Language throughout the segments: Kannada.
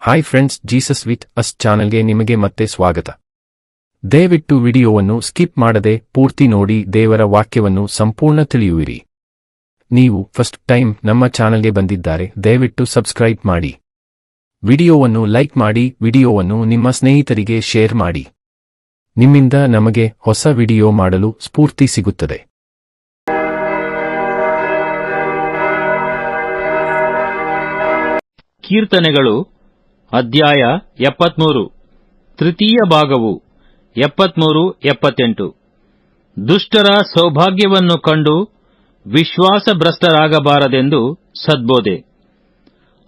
Hi friends, Jesus with us ಚಾನೆಲ್ಗೆ ನಿಮಗೆ ಮತ್ತೆ ಸ್ವಾಗತ. ದಯವಿಟ್ಟು ವಿಡಿಯೋವನ್ನು ಸ್ಕಿಪ್ ಮಾಡದೆ ಪೂರ್ತಿ ನೋಡಿ ದೇವರ ವಾಕ್ಯವನ್ನು ಸಂಪೂರ್ಣ ತಿಳಿಯುವಿರಿ. ನೀವು ಫಸ್ಟ್ ಟೈಮ್ ನಮ್ಮ ಚಾನೆಲ್ಗೆ ಬಂದಿದ್ದಾರೆ, ದಯವಿಟ್ಟು ಸಬ್ಸ್ಕ್ರೈಬ್ ಮಾಡಿ. ವಿಡಿಯೋವನ್ನು ಲೈಕ್ ಮಾಡಿ, ವಿಡಿಯೋವನ್ನು ನಿಮ್ಮ ಸ್ನೇಹಿತರಿಗೆ ಶೇರ್ ಮಾಡಿ. ನಿಮ್ಮಿಂದ ನಮಗೆ ಹೊಸ ವಿಡಿಯೋ ಮಾಡಲು ಸ್ಫೂರ್ತಿ ಸಿಗುತ್ತದೆ. ಕೀರ್ತನೆಗಳು ಅಧ್ಯಾಯ 73 ತೃತೀಯ ಭಾಗವು 73-78. ದುಷ್ಟರ ಸೌಭಾಗ್ಯವನ್ನು ಕಂಡು ವಿಶ್ವಾಸಭ್ರಷ್ಟರಾಗಬಾರದೆಂದು ಸದ್ಬೋಧೆ.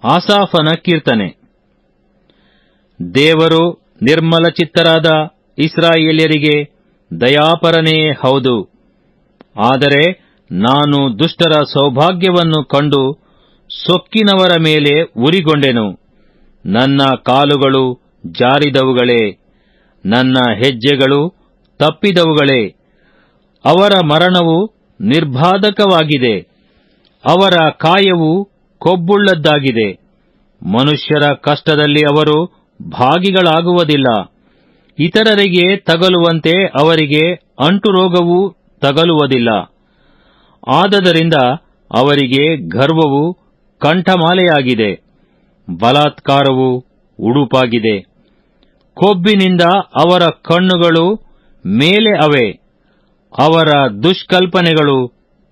ಆಸಾಫನ ಕೀರ್ತನೆ. ದೇವರು ನಿರ್ಮಲಚಿತ್ತರಾದ ಇಸ್ರಾಯೇಲ್ಯರಿಗೆ ದಯಾಪರನೇ ಹೌದು. ಆದರೆ ನಾನು ದುಷ್ಟರ ಸೌಭಾಗ್ಯವನ್ನು ಕಂಡು ಸೊಕ್ಕಿನವರ ಮೇಲೆ ಉರಿಗೊಂಡೆನು. ನನ್ನ ಕಾಲುಗಳು ಜಾರಿದವುಗಳೇ, ನನ್ನ ಹೆಜ್ಜೆಗಳು ತಪ್ಪಿದವುಗಳೇ. ಅವರ ಮರಣವು ನಿರ್ಬಾಧಕವಾಗಿದೆ, ಅವರ ಕಾಯವು ಕೊಬ್ಬುಳ್ಳದ್ದಾಗಿದೆ. ಮನುಷ್ಯರ ಕಷ್ಟದಲ್ಲಿ ಅವರು ಭಾಗಿಗಳಾಗುವುದಿಲ್ಲ. ಇತರರಿಗೆ ತಗಲುವಂತೆ ಅವರಿಗೆ ಅಂಟುರೋಗವೂ ತಗಲುವುದಿಲ್ಲ. ಆದದರಿಂದ ಅವರಿಗೆ ಗರ್ವವು ಕಂಠಮಾಲೆಯಾಗಿದೆ, ಬಲಾತ್ಕಾರವು ಉಡುಪಾಗಿದೆ. ಕೊಬ್ಬಿನಿಂದ ಅವರ ಕಣ್ಣುಗಳು ಮೇಲೆ ಅವೆ, ಅವರ ದುಷ್ಕಲ್ಪನೆಗಳು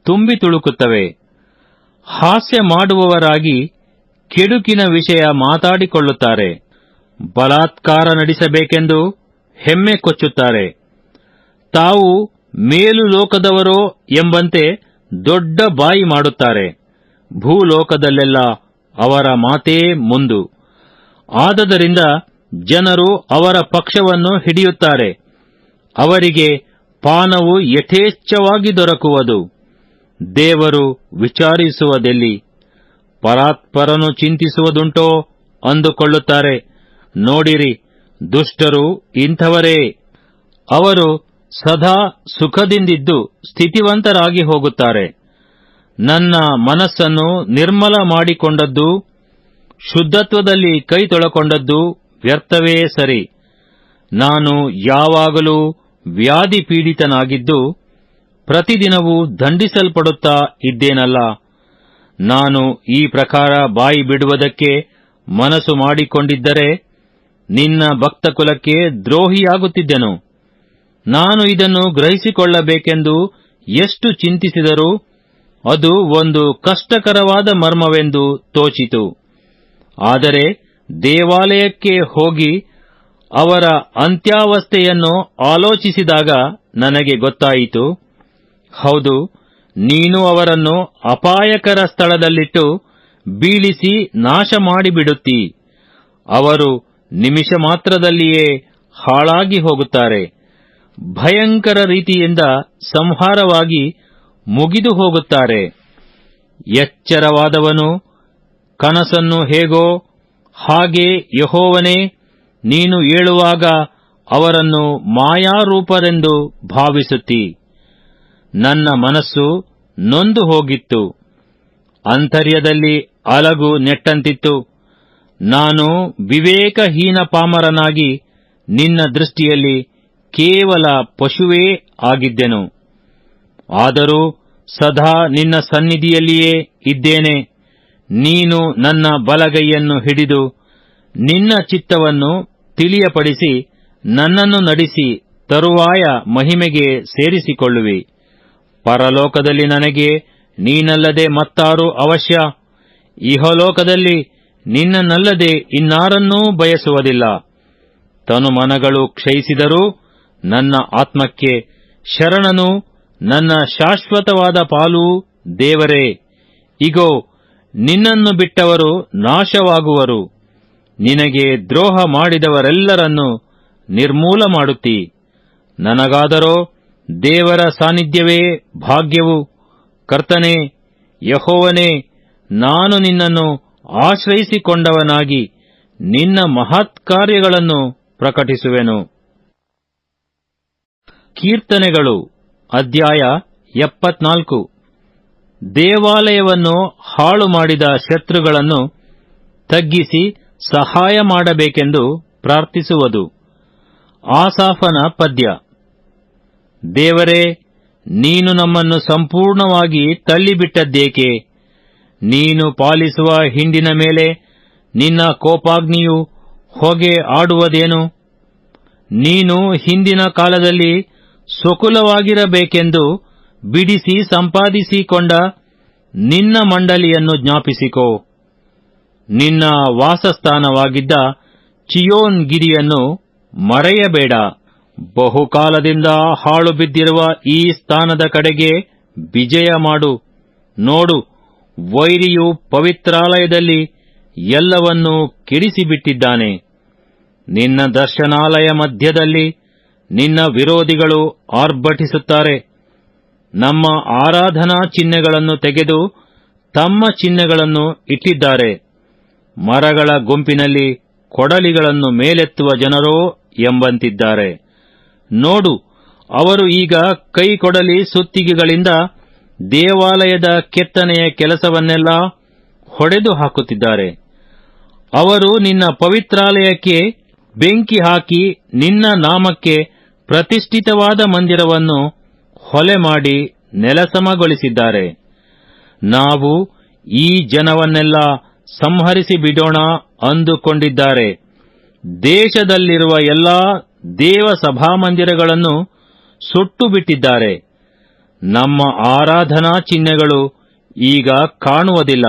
ತುಂಬಿ ತುಳುಕುತ್ತವೆ. ಹಾಸ್ಯ ಮಾಡುವವರಾಗಿ ಕೆಡುಕಿನ ವಿಷಯ ಮಾತಾಡಿಕೊಳ್ಳುತ್ತಾರೆ. ಬಲಾತ್ಕಾರ ನಡೆಸಬೇಕೆಂದು ಹೆಮ್ಮೆ ಕೊಚ್ಚುತ್ತಾರೆ. ತಾವು ಮೇಲು ಲೋಕದವರೋ ಎಂಬಂತೆ ದೊಡ್ಡ ಬಾಯಿ ಮಾಡುತ್ತಾರೆ. ಭೂಲೋಕದಲ್ಲೆಲ್ಲ ಅವರ ಮಾತೇ ಮುಂದು. ಆದದರಿಂದ ಜನರು ಅವರ ಪಕ್ಷವನ್ನು ಹಿಡಿಯುತ್ತಾರೆ. ಅವರಿಗೆ ಪಾನವು ಯಥೇಚ್ಛವಾಗಿ ದೊರಕುವುದು. ದೇವರು ವಿಚಾರಿಸುವುದೆಲ್ಲಿ? ಪರಾತ್ಪರನು ಚಿಂತಿಸುವುದುಂಟೋ ಅಂದುಕೊಳ್ಳುತ್ತಾರೆ. ನೋಡಿರಿ, ದುಷ್ಟರು ಇಂಥವರೇ. ಅವರು ಸದಾ ಸುಖದಿಂದಿದ್ದು ಸ್ಥಿತಿವಂತರಾಗಿ ಹೋಗುತ್ತಾರೆ. ನನ್ನ ಮನಸ್ಸನ್ನು ನಿರ್ಮಲ ಮಾಡಿಕೊಂಡದ್ದು, ಶುದ್ಧತ್ವದಲ್ಲಿ ಕೈ ತೊಳಕೊಂಡದ್ದು ವ್ಯರ್ಥವೇ ಸರಿ. ನಾನು ಯಾವಾಗಲೂ ವ್ಯಾಧಿ ಪೀಡಿತನಾಗಿದ್ದು ಪ್ರತಿದಿನವೂ ದಂಡಿಸಲ್ಪಡುತ್ತಾ ಇದ್ದೇನಲ್ಲ. ನಾನು ಈ ಪ್ರಕಾರ ಬಾಯಿ ಬಿಡುವುದಕ್ಕೆ ಮನಸ್ಸು ಮಾಡಿಕೊಂಡಿದ್ದರೆ ನಿನ್ನ ಭಕ್ತಕುಲಕ್ಕೆ ದ್ರೋಹಿಯಾಗುತ್ತಿದ್ದೆನು. ನಾನು ಇದನ್ನು ಗ್ರಹಿಸಿಕೊಳ್ಳಬೇಕೆಂದು ಎಷ್ಟು ಚಿಂತಿಸಿದರೂ ಅದು ಒಂದು ಕಷ್ಟಕರವಾದ ಮರ್ಮವೆಂದು ತೋಚಿತು. ಆದರೆ ದೇವಾಲಯಕ್ಕೆ ಹೋಗಿ ಅವರ ಅಂತ್ಯಾವಸ್ಥೆಯನ್ನು ಆಲೋಚಿಸಿದಾಗ ನನಗೆ ಗೊತ್ತಾಯಿತು. ಹೌದು, ನೀನು ಅವರನ್ನು ಅಪಾಯಕರ ಸ್ಥಳದಲ್ಲಿಟ್ಟು ಬೀಳಿಸಿ ನಾಶ ಮಾಡಿಬಿಡುತ್ತೀ. ಅವರು ನಿಮಿಷ ಮಾತ್ರದಲ್ಲಿಯೇ ಹಾಳಾಗಿ ಹೋಗುತ್ತಾರೆ. ಭಯಂಕರ ರೀತಿಯಿಂದ ಸಂಹಾರವಾಗಿ ಮುಗಿದು ಹೋಗುತ್ತಾರೆ. ಎಚ್ಚರವಾದವನು ಕನಸನ್ನು ಹೇಗೋ ಹಾಗೆ ಯೆಹೋವನೇ, ನೀನು ಏಳುವಾಗ ಅವರನ್ನು ಮಾಯಾರೂಪರೆಂದು ಭಾವಿಸುತ್ತೀ. ನನ್ನ ಮನಸ್ಸು ನೊಂದು ಹೋಗಿತ್ತು, ಅಂತರ್ಯದಲ್ಲಿ ಅಲಗು ನೆಟ್ಟಂತಿತ್ತು. ನಾನು ವಿವೇಕಹೀನ ಪಾಮರನಾಗಿ ನಿನ್ನ ದೃಷ್ಟಿಯಲ್ಲಿ ಕೇವಲ ಪಶುವೇ ಆಗಿದ್ದೆನು. ಆದರೂ ಸದಾ ನಿನ್ನ ಸನ್ನಿಧಿಯಲ್ಲಿಯೇ ಇದ್ದೇನೆ. ನೀನು ನನ್ನ ಬಲಗೈಯನ್ನು ಹಿಡಿದು ನಿನ್ನ ಚಿತ್ತವನ್ನು ತಿಳಿಯಪಡಿಸಿ ನನ್ನನ್ನು ನಡೆಸಿ ತರುವಾಯ ಮಹಿಮೆಗೆ ಸೇರಿಸಿಕೊಳ್ಳುವಿ. ಪರಲೋಕದಲ್ಲಿ ನನಗೆ ನೀನಲ್ಲದೆ ಮತ್ತಾರು ಅವಶ್ಯ. ಇಹಲೋಕದಲ್ಲಿ ನಿನ್ನನ್ನಲ್ಲದೆ ಇನ್ನಾರನ್ನೂ ಬಯಸುವುದಿಲ್ಲ. ತನುಮನಗಳು ಕ್ಷಯಿಸಿದರೂ ನನ್ನ ಆತ್ಮಕ್ಕೆ ಶರಣನು, ನನ್ನ ಶಾಶ್ವತವಾದ ಪಾಲೂ ದೇವರೇ. ಇಗೋ, ನಿನ್ನನ್ನು ಬಿಟ್ಟವರು ನಾಶವಾಗುವರು. ನಿನಗೆ ದ್ರೋಹ ಮಾಡಿದವರೆಲ್ಲರನ್ನು ನಿರ್ಮೂಲ ಮಾಡುತ್ತೀ. ನನಗಾದರೋ ದೇವರ ಸಾನ್ನಿಧ್ಯವೇ ಭಾಗ್ಯವು. ಕರ್ತನೇ, ಯೆಹೋವನೇ, ನಾನು ನಿನ್ನನ್ನು ಆಶ್ರಯಿಸಿಕೊಂಡವನಾಗಿ ನಿನ್ನ ಮಹತ್ಕಾರ್ಯಗಳನ್ನು ಪ್ರಕಟಿಸುವೆನು. ಕೀರ್ತನೆಗಳು ಅಧ್ಯಾಯ 74 ದೇವಾಲಯವನ್ನು ಹಾಳು ಮಾಡಿದ ಶತ್ರುಗಳನ್ನು ತಗ್ಗಿಸಿ ಸಹಾಯ ಮಾಡಬೇಕೆಂದು ಪ್ರಾರ್ಥಿಸುವುದು. ಆಸಾಫನ ಪದ್ಯ. ದೇವರೇ, ನೀನು ನಮ್ಮನ್ನು ಸಂಪೂರ್ಣವಾಗಿ ತಳ್ಳಿಬಿಟ್ಟದ್ದೇಕೆ? ನೀನು ಪಾಲಿಸುವ ಹಿಂಡಿನ ಮೇಲೆ ನಿನ್ನ ಕೋಪಾಗ್ನಿಯು ಹೊಗೆ ಆಡುವುದೇನು? ನೀನು ಹಿಂದಿನ ಕಾಲದಲ್ಲಿ ಸ್ವಕುಲವಾಗಿರಬೇಕೆಂದು ಬಿಡಿಸಿ ಸಂಪಾದಿಸಿಕೊಂಡ ನಿನ್ನ ಮಂಡಳಿಯನ್ನು ಜ್ಞಾಪಿಸಿಕೋ. ನಿನ್ನ ವಾಸಸ್ಥಾನವಾಗಿದ್ದ ಚಿಯೋನ್ ಗಿರಿಯನ್ನು ಮರೆಯಬೇಡ. ಬಹುಕಾಲದಿಂದ ಹಾಳು ಬಿದ್ದಿರುವ ಈ ಸ್ಥಾನದ ಕಡೆಗೆ ವಿಜಯ ಮಾಡು. ನೋಡು, ವೈರಿಯು ಪವಿತ್ರಾಲಯದಲ್ಲಿ ಎಲ್ಲವನ್ನೂ ಕೆಡಿಸಿಬಿಟ್ಟಿದ್ದಾನೆ. ನಿನ್ನ ದರ್ಶನಾಲಯ ಮಧ್ಯದಲ್ಲಿ ನಿನ್ನ ವಿರೋಧಿಗಳು ಆರ್ಭಟಿಸುತ್ತಾರೆ. ನಮ್ಮ ಆರಾಧನಾ ಚಿಹ್ನೆಗಳನ್ನು ತೆಗೆದು ತಮ್ಮ ಚಿಹ್ನೆಗಳನ್ನು ಇಟ್ಟಿದ್ದಾರೆ. ಮರಗಳ ಗುಂಪಿನಲ್ಲಿ ಕೊಡಲಿಗಳನ್ನು ಮೇಲೆತ್ತುವ ಜನರೋ ಎಂಬಂತಿದ್ದಾರೆ. ನೋಡು, ಅವರು ಈಗ ಕೈಕೊಡಲಿ ಸುತ್ತಿಗೆಗಳಿಂದ ದೇವಾಲಯದ ಕೆತ್ತನೆಯ ಕೆಲಸವನ್ನೆಲ್ಲ ಹೊಡೆದು ಹಾಕುತ್ತಿದ್ದಾರೆ. ಅವರು ನಿನ್ನ ಪವಿತ್ರಾಲಯಕ್ಕೆ ಬೆಂಕಿ ಹಾಕಿ ನಿನ್ನ ನಾಮಕ್ಕೆ ಪ್ರತಿಷ್ಠಿತವಾದ ಮಂದಿರವನ್ನು ಹೊಲೆ ಮಾಡಿ ನೆಲಸಮಗೊಳಿಸಿದ್ದಾರೆ. ನಾವು ಈ ಜನವನ್ನೆಲ್ಲ ಸಂಹರಿಸಿ ಬಿಡೋಣ ಅಂದುಕೊಂಡಿದ್ದಾರೆ. ದೇಶದಲ್ಲಿರುವ ಎಲ್ಲಾ ದೇವ ಸಭಾಮಂದಿರಗಳನ್ನು ಸುಟ್ಟು ಬಿಟ್ಟಿದ್ದಾರೆ. ನಮ್ಮ ಆರಾಧನಾ ಚಿಹ್ನೆಗಳು ಈಗ ಕಾಣುವುದಿಲ್ಲ.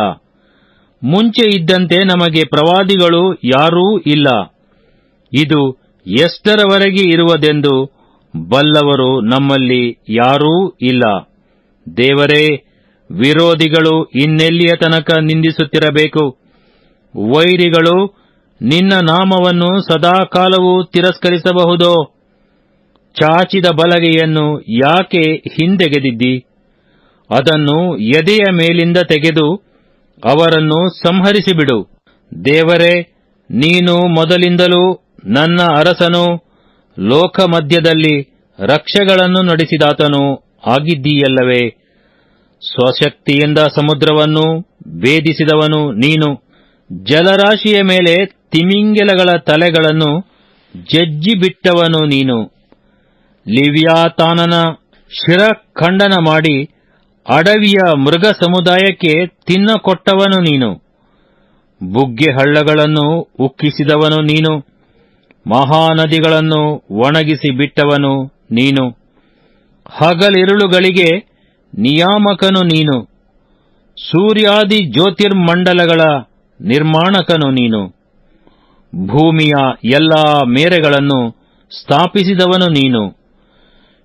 ಮುಂಚೆ ಇದ್ದಂತೆ ನಮಗೆ ಪ್ರವಾದಿಗಳು ಯಾರೂ ಇಲ್ಲ. ಇದು ಎಷ್ಟರವರೆಗೆ ಇರುವುದೆಂದು ಬಲ್ಲವರು ನಮ್ಮಲ್ಲಿ ಯಾರೂ ಇಲ್ಲ. ದೇವರೇ, ವಿರೋಧಿಗಳು ಇನ್ನೆಲ್ಲಿಯ ತನಕ ನಿಂದಿಸುತ್ತಿರಬೇಕು? ವೈರಿಗಳು ನಿನ್ನ ನಾಮವನ್ನು ಸದಾಕಾಲವೂ ತಿರಸ್ಕರಿಸಬಹುದೋ? ಚಾಚಿದ ಬಲಗೆಯನ್ನು ಯಾಕೆ ಹಿಂದೆಗೆದಿದ್ದಿ? ಅದನ್ನು ಎದೆಯ ಮೇಲಿಂದ ತೆಗೆದು ಅವರನ್ನು ಸಂಹರಿಸಿಬಿಡು. ದೇವರೇ, ನೀನು ಮೊದಲಿಂದಲೂ ನನ್ನ ಅರಸನೂ ಲೋಕ ಮಧ್ಯದಲ್ಲಿ ರಕ್ಷೆಗಳನ್ನು ನಡೆಸಿದಾತನೂ ಆಗಿದ್ದೀಯಲ್ಲವೇ? ಸ್ವಶಕ್ತಿಯಿಂದ ಸಮುದ್ರವನ್ನು ಭೇದಿಸಿದವನು ನೀನು. ಜಲರಾಶಿಯ ಮೇಲೆ ತಿಮಿಂಗಿಲಗಳ ತಲೆಗಳನ್ನು ಜಜ್ಜಿಬಿಟ್ಟವನು ನೀನು. ಲಿವ್ಯಾತಾನನ ಶಿರಖಂಡನ ಮಾಡಿ ಅಡವಿಯ ಮೃಗ ಸಮುದಾಯಕ್ಕೆ ತಿನ್ನಕೊಟ್ಟವನು ನೀನು. ಬುಗ್ಗೆ ಹಳ್ಳಗಳನ್ನು ಉಕ್ಕಿಸಿದವನು ನೀನು. ಮಹಾನದಿಗಳನ್ನು ಒಣಗಿಸಿ ಬಿಟ್ಟವನು ನೀನು. ಹಗಲಿರುಳುಗಳಿಗೆ ನಿಯಾಮಕನು ನೀನು. ಸೂರ್ಯಾದಿ ಜ್ಯೋತಿರ್ಮಂಡಲಗಳ ನಿರ್ಮಾಣಕನು ನೀನು. ಭೂಮಿಯ ಎಲ್ಲಾ ಮೇರೆಗಳನ್ನು ಸ್ಥಾಪಿಸಿದವನು ನೀನು.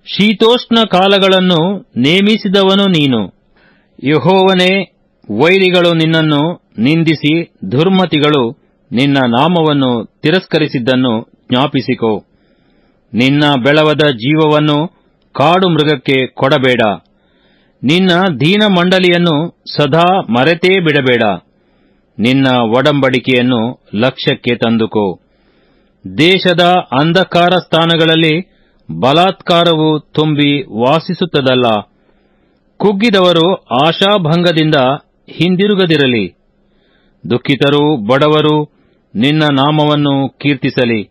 ಶೀತೋಷ್ಣ ಕಾಲಗಳನ್ನು ನೇಮಿಸಿದವನು ನೀನು. ಯೆಹೋವನೇ, ವೈರಿಗಳು ನಿನ್ನನ್ನು ನಿಂದಿಸಿ ದುರ್ಮತಿಗಳು ನಿನ್ನ ನಾಮವನ್ನು ತಿರಸ್ಕರಿಸಿದ್ದನ್ನು ಜ್ಞಾಪಿಸಿಕೋ. ನಿನ್ನ ಬೆಳವದ ಜೀವವನ್ನು ಕಾಡು ಮೃಗಕ್ಕೆ ಕೊಡಬೇಡ. ನಿನ್ನ ದೀನ ಮಂಡಳಿಯನ್ನು ಸದಾ ಮರೆತೇ ಬಿಡಬೇಡ. ನಿನ್ನ ಒಡಂಬಡಿಕೆಯನ್ನು ಲಕ್ಷ್ಯಕ್ಕೆ ತಂದುಕೋ. ದೇಶದ ಅಂಧಕಾರ ಸ್ಥಾನಗಳಲ್ಲಿ ಬಲಾತ್ಕಾರವು ತುಂಬಿ ವಾಸಿಸುತ್ತದಲ್ಲ. ಕುಗ್ಗಿದವರು ಆಶಾಭಂಗದಿಂದ ಹಿಂದಿರುಗದಿರಲಿ. ದುಃಖಿತರೂ ಬಡವರು ನಿನ್ನ ನಾಮವನ್ನು ಕೀರ್ತಿಸಲಿ.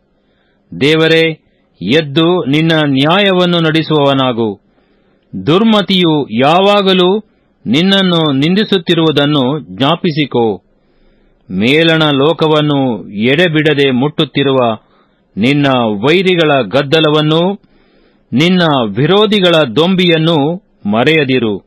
ದೇವರೇ, ಎದ್ದು ನಿನ್ನ ನ್ಯಾಯವನ್ನು ನಡೆಸುವವನಾಗು. ದುರ್ಮತಿಯು ಯಾವಾಗಲೂ ನಿನ್ನನ್ನು ನಿಂದಿಸುತ್ತಿರುವುದನ್ನು ಜ್ಞಾಪಿಸಿಕೋ. ಮೇಲಣ ಲೋಕವನ್ನು ಎಡೆಬಿಡದೆ ಮುಟ್ಟುತ್ತಿರುವ ನಿನ್ನ ವೈರಿಗಳ ಗದ್ದಲವನ್ನೂ ನಿನ್ನ ವಿರೋಧಿಗಳ ದೊಂಬಿಯನ್ನೂ ಮರೆಯದಿರು.